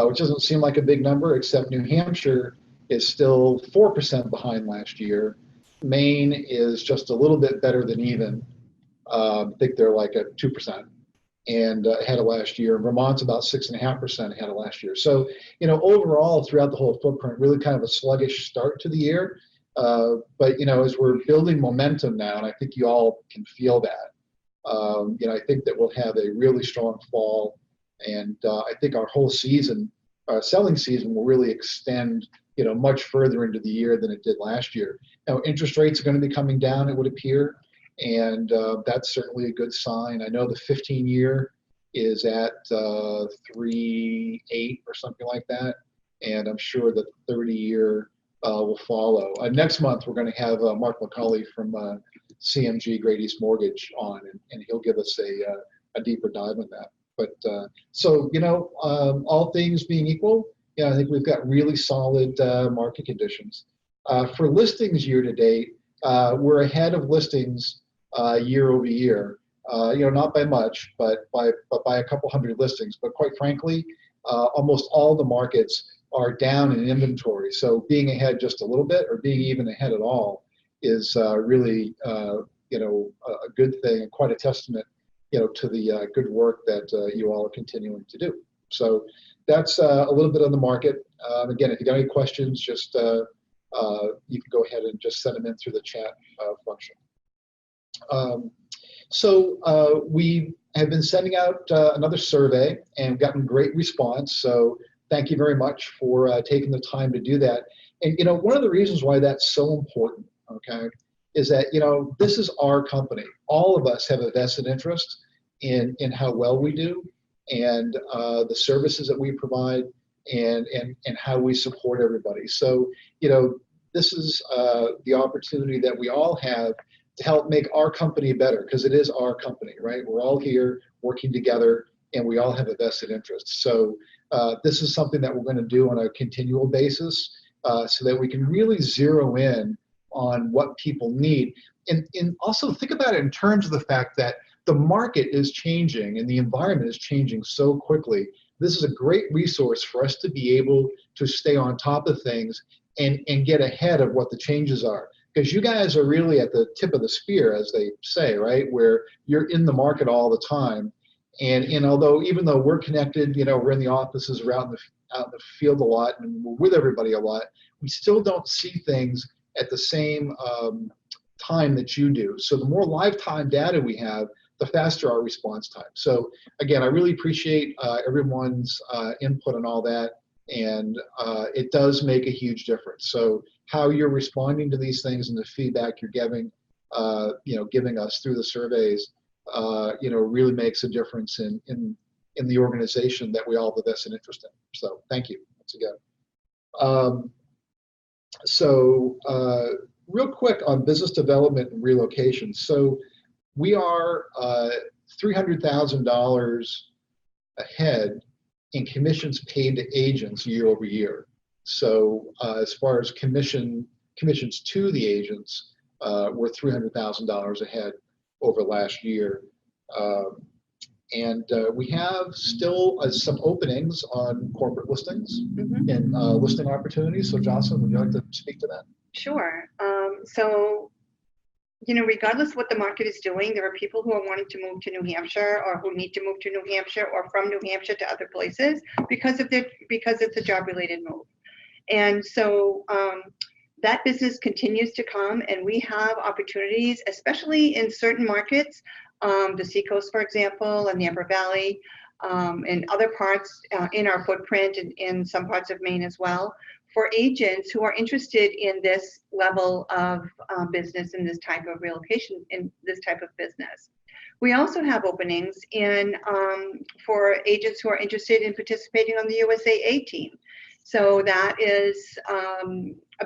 which doesn't seem like a big number, except New Hampshire is still 4% behind last year. Maine is just a little bit better than even. I think they're like at 2% and ahead of last year. Vermont's about 6.5% ahead of last year. So, overall throughout the whole footprint, really kind of a sluggish start to the year. But, as we're building momentum now, and I think you all can feel that, I think that we'll have a really strong fall. And I think our whole season, selling season will really extend, much further into the year than it did last year. Now, interest rates are going to be coming down, it would appear. And that's certainly a good sign. I know the 15-year is at 3.8 or something like that, and I'm sure that the 30-year will follow. Next month, we're going to have Mark McCulley from CMG Great East Mortgage on, and he'll give us a deeper dive on that. But so, all things being equal, I think we've got really solid market conditions. For listings year to date, we're ahead of listings year over year, not by much, but by a couple hundred listings. But quite frankly, almost all the markets are down in inventory. So being ahead just a little bit or being even ahead at all is really, a good thing and quite a testament, to the good work that you all are continuing to do. So that's a little bit on the market. Again, if you got any questions, just you can go ahead and just send them in through the chat function. So we have been sending out another survey and gotten great response. So thank you very much for taking the time to do that. And, one of the reasons why that's so important, okay, is that, this is our company. All of us have a vested interest in how well we do and the services that we provide and how we support everybody. So, this is the opportunity that we all have to help make our company better, because it is our company, right? We're all here working together and we all have a vested interest. So this is something that we're going to do on a continual basis so that we can really zero in on what people need. And also think about it in terms of the fact that the market is changing and the environment is changing so quickly. This is a great resource for us to be able to stay on top of things and get ahead of what the changes are. Because you guys are really at the tip of the spear, as they say, right? Where you're in the market all the time. And even though we're connected, we're in the offices, we're out in the field a lot, and we're with everybody a lot, we still don't see things at the same time that you do. So the more lifetime data we have, the faster our response time. So again, I really appreciate everyone's input on all that. And it does make a huge difference. So how you're responding to these things and the feedback you're giving, giving us through the surveys, really makes a difference in the organization that we all have a vested interest in. So thank you once again. So real quick on business development and relocation. So we are $300,000 ahead in commissions paid to agents year over year. So as far as commissions to the agents, we're $300,000 ahead over last year. And we have still some openings on corporate listings and listing opportunities. So Jocelyn, would you like to speak to that? Sure. So, regardless of what the market is doing, there are people who are wanting to move to New Hampshire or who need to move to New Hampshire or from New Hampshire to other places because it's a job-related move. And so that business continues to come, and we have opportunities, especially in certain markets, the Seacoast, for example, and the Upper Valley, and other parts in our footprint and in some parts of Maine as well, for agents who are interested in this level of business and this type of relocation, in this type of business. We also have openings for agents who are interested in participating on the USAA team. So that is a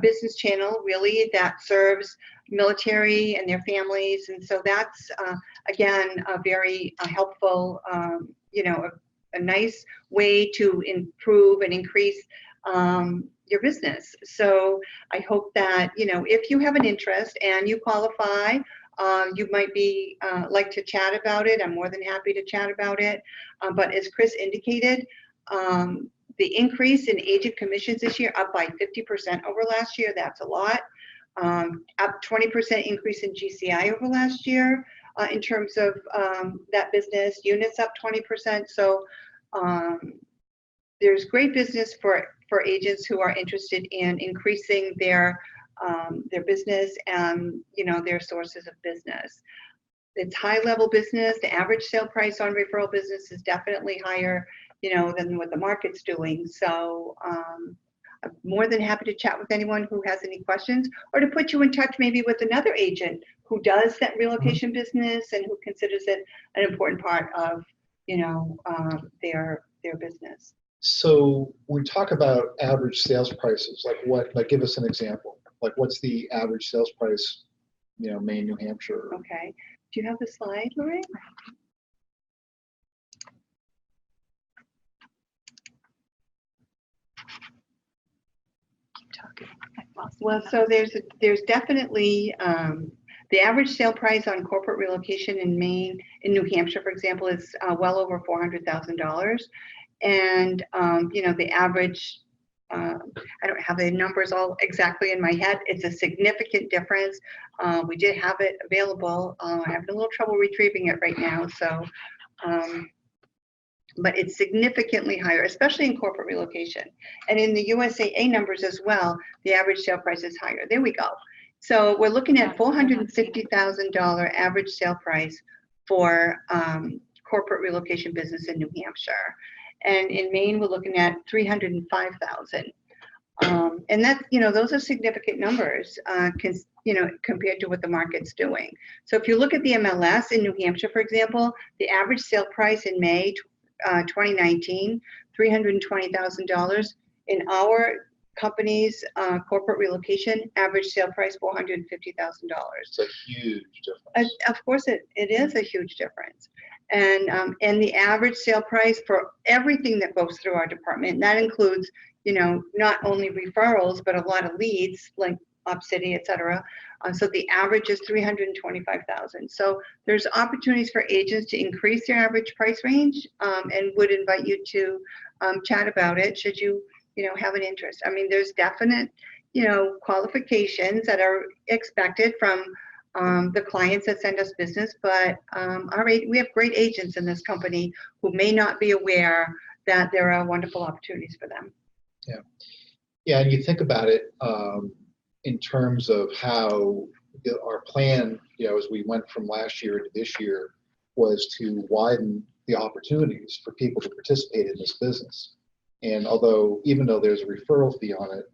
business channel really that serves military and their families. And so that's, again, a very helpful, a nice way to improve and increase your business. So I hope that, if you have an interest and you qualify, you might be like to chat about it. I'm more than happy to chat about it. But as Chris indicated, The increase in agent commissions this year up by 50% over last year. That's a lot. Up 20% increase in GCI over last year in terms of that business. Units up 20%. So there's great business for agents who are interested in increasing their business and their sources of business. It's high level business. The average sale price on referral business is definitely higher, than what the market's doing. So I'm more than happy to chat with anyone who has any questions, or to put you in touch maybe with another agent who does that relocation business and who considers it an important part of, their business. So when we talk about average sales prices, like give us an example. Like what's the average sales price, Maine, New Hampshire? Okay. Do you have the slide, Lorraine? Keep talking. Well, so there's definitely the average sale price on corporate relocation in Maine, in New Hampshire, for example, is well over $400,000. And, the average, I don't have the numbers all exactly in my head. It's a significant difference. We did have it available. I'm having a little trouble retrieving it right now. So, but it's significantly higher, especially in corporate relocation. And in the USAA numbers as well, the average sale price is higher. There we go. So we're looking at $450,000 average sale price for corporate relocation business in New Hampshire. And in Maine, we're looking at $305,000. And that, those are significant numbers, compared to what the market's doing. So if you look at the MLS in New Hampshire, for example, the average sale price in May 2019, $320,000. In our company's corporate relocation, average sale price $450,000. It's a huge difference. Of course, it is a huge difference. And the average sale price for everything that goes through our department, and that includes, not only referrals, but a lot of leads like Upcity, et cetera. So the average is $325,000. So there's opportunities for agents to increase their average price range, and would invite you to chat about it should you, have an interest. I mean, there's definite, qualifications that are expected from the clients that send us business, but we have great agents in this company who may not be aware that there are wonderful opportunities for them. Yeah, and you think about it in terms of how our plan, as we went from last year to this year, was to widen the opportunities for people to participate in this business. And even though there's a referral fee on it,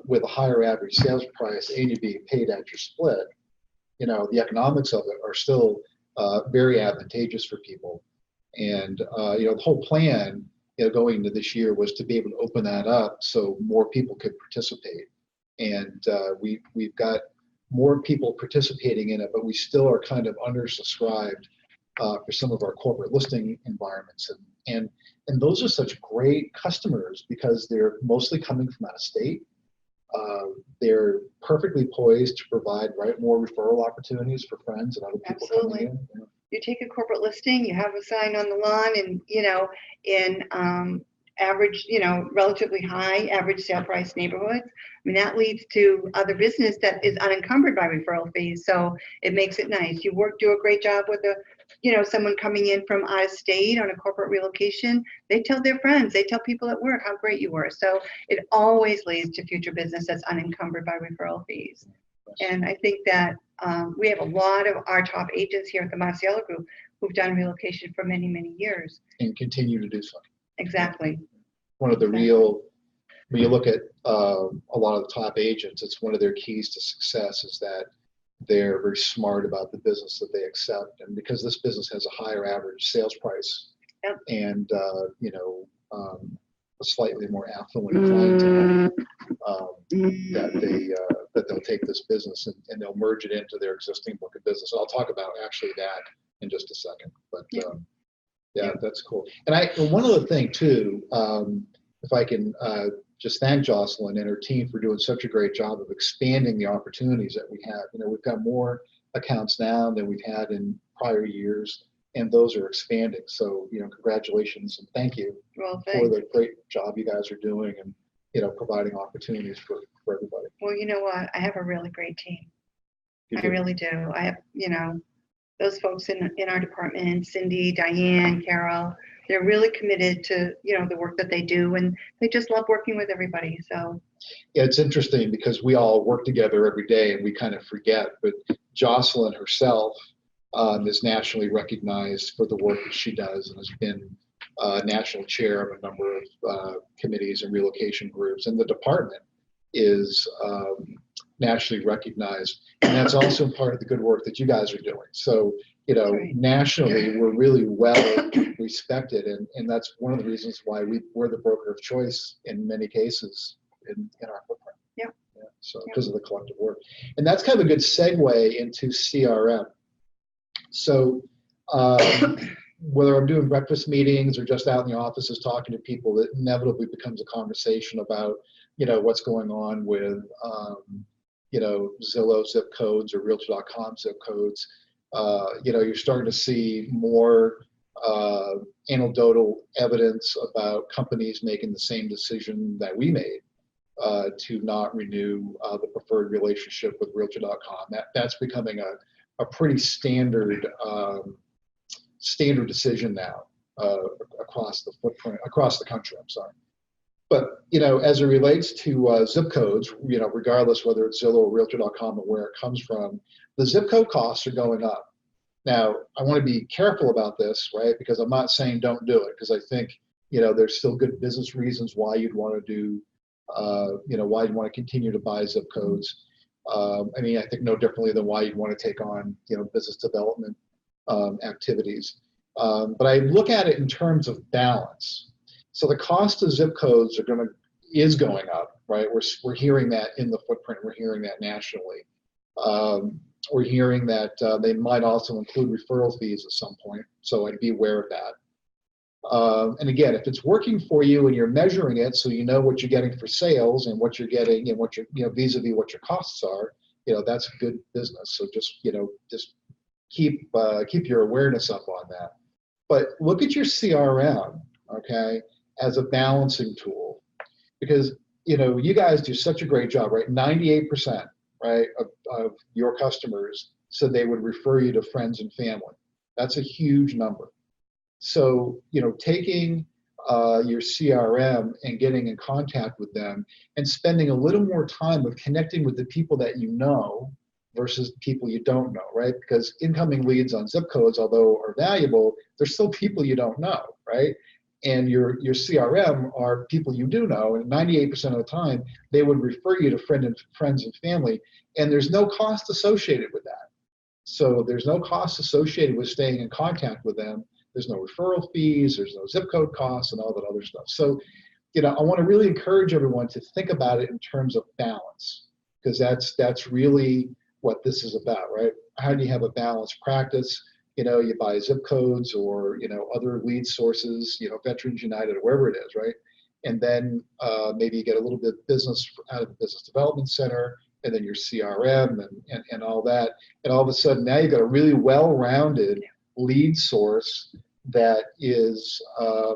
with a higher average sales price and you being paid at your split, the economics of it are still very advantageous for people. And the whole plan, going into this year was to be able to open that up so more people could participate. And we've got more people participating in it, but we still are kind of undersubscribed for some of our corporate listing environments. And those are such great customers because they're mostly coming from out of state. They're perfectly poised to provide more referral opportunities for friends and other people coming in. You take a corporate listing, you have a sign on the lawn, and in average, relatively high average sale price neighborhoods. I mean, that leads to other business that is unencumbered by referral fees. So it makes it nice. You do a great job with someone coming in from out of state on a corporate relocation. They tell their friends, they tell people at work how great you were. So it always leads to future business that's unencumbered by referral fees. And I think that we have a lot of our top agents here at the Masiello Group who've done relocation for many, many years. And continue to do so. Exactly. One of the when you look at a lot of the top agents, it's one of their keys to success is that they're very smart about the business that they accept. And because this business has a higher average sales price and, a slightly more affluent clientele, that they'll take this business and they'll merge it into their existing book of business. I'll talk about actually that in just a second, but that's cool. And one other thing too, if I can just thank Jocelyn and her team for doing such a great job of expanding the opportunities that we have. We've got more accounts now than we've had in prior years. and those are expanding. So, congratulations and thank you Well, for thanks. the great job you guys are doing and, providing opportunities for everybody. Well, you know what? I have a really great team. You I do. really do. I have, those folks in our department, Cindy, Diane, Carol, they're really committed to, the work that they do, and they just love working with everybody. So Yeah, it's interesting because we all work together every day and we kind of forget, but Jocelyn herself is nationally recognized for the work that she does and has been national chair of a number of committees and relocation groups, and the department is nationally recognized, and that's also part of the good work that you guys are doing. So, right. nationally, we're really well respected, and that's one of the reasons why we're the broker of choice in many cases in our footprint. Yeah. So because of the collective work, and that's kind of a good segue into CRM. So whether I'm doing breakfast meetings or just out in the offices talking to people, it inevitably becomes a conversation about, what's going on with, Zillow zip codes or Realtor.com zip codes. You're starting to see more anecdotal evidence about companies making the same decision that we made to not renew the preferred relationship with Realtor.com. That's becoming a pretty standard decision now across the footprint, across the country. I'm sorry. But, as it relates to zip codes, regardless whether it's Zillow or Realtor.com or where it comes from, the zip code costs are going up. Now, I want to be careful about this, right? Because I'm not saying don't do it, because I think, there's still good business reasons why you'd want to do, why you'd want to continue to buy zip codes. I think no differently than why you'd want to take on, business development activities. But I look at it in terms of balance. So the cost of zip codes is going up, right? We're hearing that in the footprint. We're hearing that nationally. We're hearing that they might also include referral fees at some point. So I'd be aware of that. And again, if it's working for you and you're measuring it, so you know what you're getting for sales and what you're getting and what vis-a-vis what your costs are, that's good business. So just keep your awareness up on that. But look at your CRM, okay, as a balancing tool, because you guys do such a great job, right? 98%, right, of your customers said they would refer you to friends and family. That's a huge number. So taking your CRM and getting in contact with them and spending a little more time with connecting with the people that you know versus people you don't know, right? Because incoming leads on zip codes, although are valuable, they're still people you don't know, right? And your CRM are people you do know, and 98% of the time, they would refer you to friends and family, and there's no cost associated with that. So there's no cost associated with staying in contact with them. There's no referral fees, there's no zip code costs, and all that other stuff. So, I want to really encourage everyone to think about it in terms of balance, because that's really what this is about, right? How do you have a balanced practice? You buy zip codes or, other lead sources, Veterans United or wherever it is, right? And then maybe you get a little bit of business out of the business development center and then your CRM and all that. And all of a sudden now you've got a really well-rounded lead source that is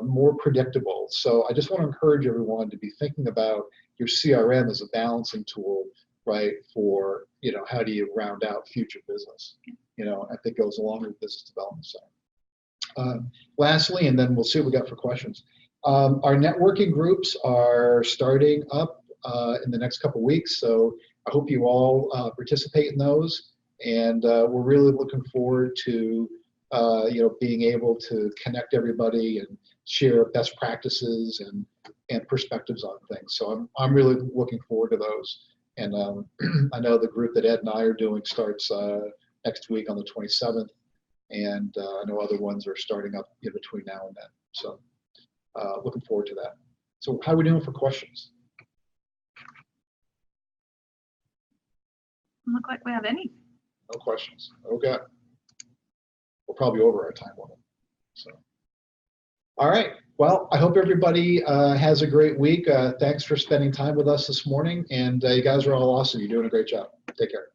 more predictable. So I just want to encourage everyone to be thinking about your CRM as a balancing tool, right? For, how do you round out future business? I think goes along with business development side. Lastly, and then we'll see what we got for questions. Our networking groups are starting up in the next couple of weeks, so I hope you all participate in those. And we're really looking forward to being able to connect everybody and share best practices and perspectives on things. So I'm really looking forward to those. And I know the group that Ed and I are doing starts next week on the 27th, and I know other ones are starting up in between now and then. So looking forward to that. So how are we doing for questions? Doesn't look like we have any. No questions. Okay. We're probably over our time limit. So, all right. Well, I hope everybody has a great week. Thanks for spending time with us this morning. And you guys are all awesome. You're doing a great job. Take care.